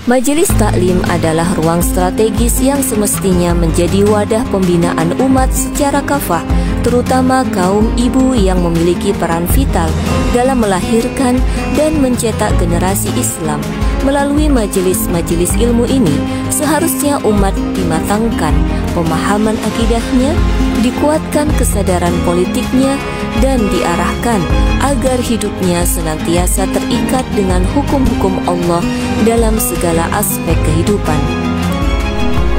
Majelis Taklim adalah ruang strategis yang semestinya menjadi wadah pembinaan umat secara kafah, terutama kaum ibu yang memiliki peran vital dalam melahirkan dan mencetak generasi Islam. Melalui majelis-majelis ilmu ini, seharusnya umat dimatangkan pemahaman akidahnya, dikuatkan kesadaran politiknya, dan diarahkan agar hidupnya senantiasa terikat dengan hukum-hukum Allah dalam segala aspek kehidupan.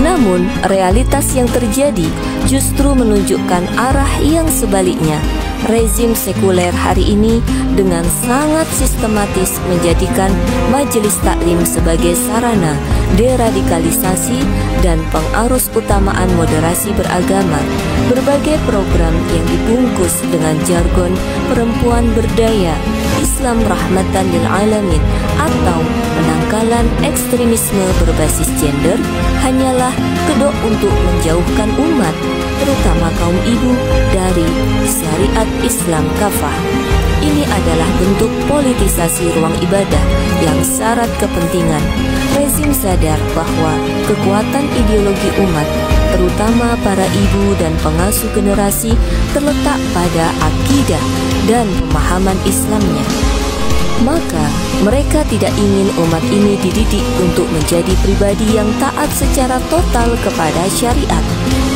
Namun, realitas yang terjadi justru menunjukkan arah yang sebaliknya. Rezim sekuler hari ini dengan sangat sistematis menjadikan majelis taklim sebagai sarana deradikalisasi dan pengarus utamaan moderasi beragama. Berbagai program yang dibungkus dengan jargon perempuan berdaya, Islam rahmatan lil alamin, atau penangkalan ekstremisme berbasis gender hanyalah kedok untuk menjauhkan umat, terutama kaum ibu, dari syariat Islam kafah. Ini adalah bentuk politisasi ruang ibadah yang syarat kepentingan. Rezim sadar bahwa kekuatan ideologi umat, terutama para ibu dan pengasuh generasi, terletak pada akidah dan pemahaman Islamnya. Maka mereka tidak ingin umat ini dididik untuk menjadi pribadi yang taat secara total kepada syariat.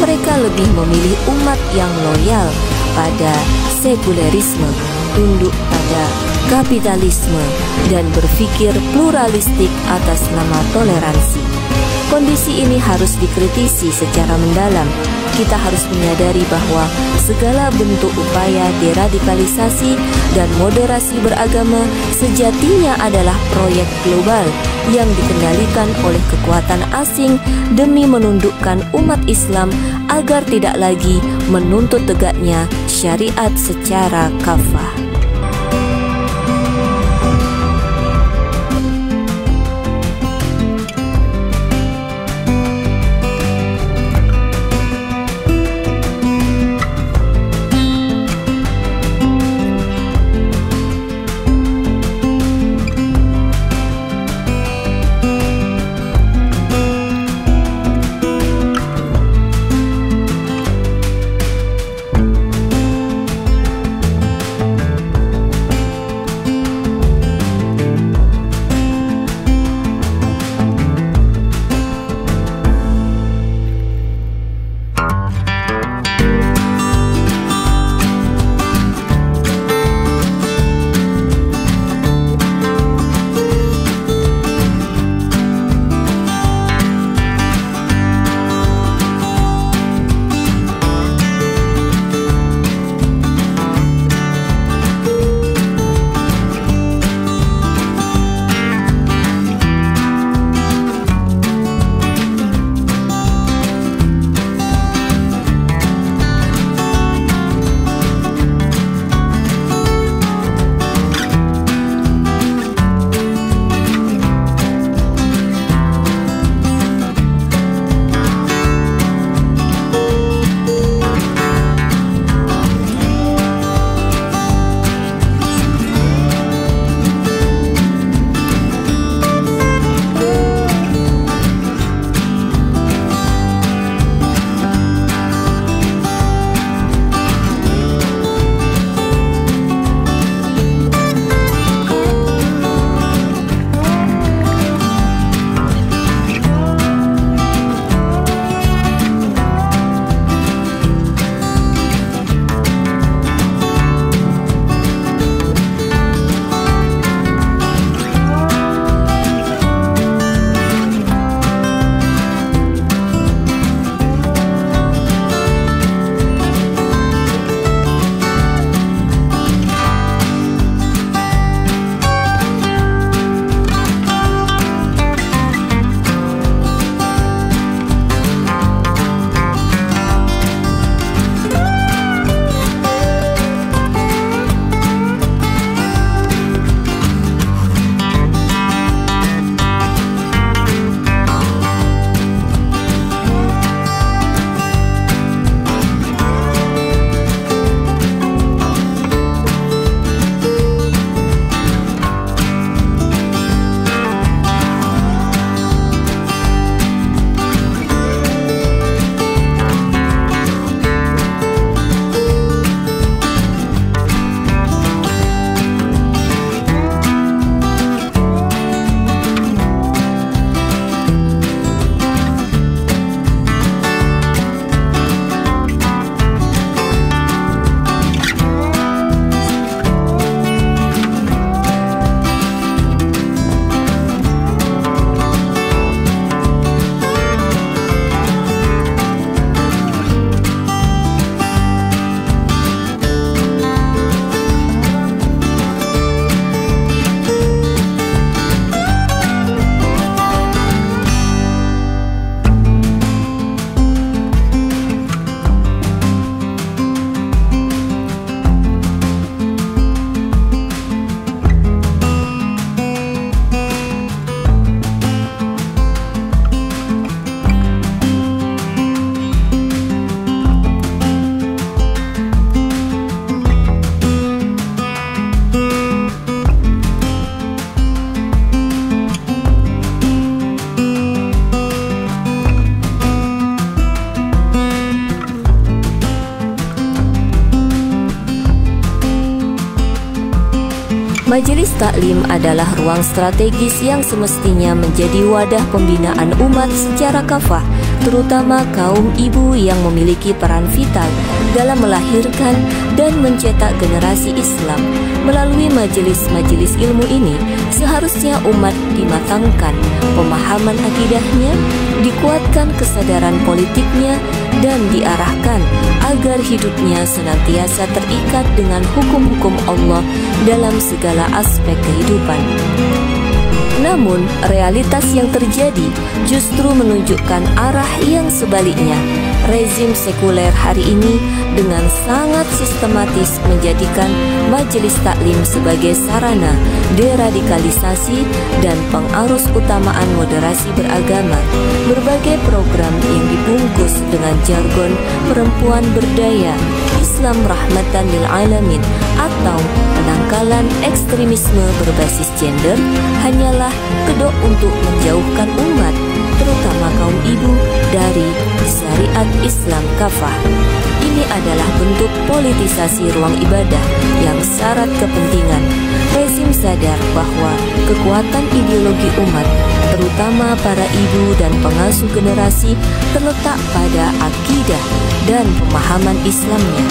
Mereka lebih memilih umat yang loyal pada sekulerisme, tunduk pada kapitalisme, dan berpikir pluralistik atas nama toleransi. Kondisi ini harus dikritisi secara mendalam. Kita harus menyadari bahwa segala bentuk upaya deradikalisasi dan moderasi beragama sejatinya adalah proyek global yang dikendalikan oleh kekuatan asing demi menundukkan umat Islam agar tidak lagi menuntut tegaknya syariat secara kafah. Majelis Taklim adalah ruang strategis yang semestinya menjadi wadah pembinaan umat secara kafah, terutama kaum ibu yang memiliki peran vital dalam melahirkan dan mencetak generasi Islam. Melalui majelis-majelis ilmu ini, seharusnya umat dimatangkan pemahaman akidahnya, dikuatkan kesadaran politiknya, dan diarahkan agar hidupnya senantiasa terikat dengan hukum-hukum Allah dalam segala aspek kehidupan. Namun, realitas yang terjadi justru menunjukkan arah yang sebaliknya. Rezim sekuler hari ini dengan sangat sistematis menjadikan Majelis Taklim sebagai sarana deradikalisasi dan pengarus utamaan moderasi beragama. Berbagai program yang dibungkus dengan jargon perempuan berdaya, Islam rahmatan lil alamin, atau penangkalan ekstremisme berbasis gender hanyalah kedok untuk menjauhkan umat, terutama kaum ibu, dari syariat Islam kafah. Ini adalah bentuk politisasi ruang ibadah yang syarat kepentingan. Rezim sadar bahwa kekuatan ideologi umat, terutama para ibu dan pengasuh generasi, terletak pada akidah dan pemahaman Islamnya.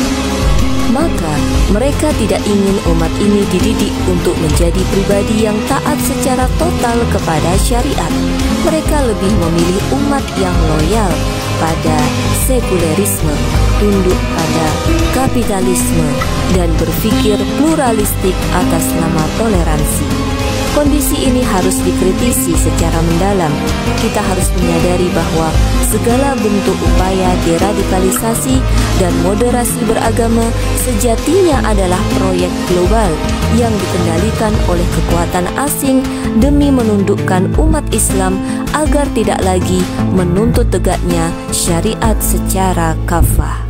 Maka mereka tidak ingin umat ini dididik untuk menjadi pribadi yang taat secara total kepada syariat. Mereka lebih memilih umat yang loyal pada sekulerisme, tunduk pada kapitalisme, dan berpikir pluralistik atas nama toleransi. Kondisi ini harus dikritisi secara mendalam. Kita harus menyadari bahwa segala bentuk upaya deradikalisasi dan moderasi beragama sejatinya adalah proyek global yang dikendalikan oleh kekuatan asing demi menundukkan umat Islam agar tidak lagi menuntut tegaknya syariat secara kafah.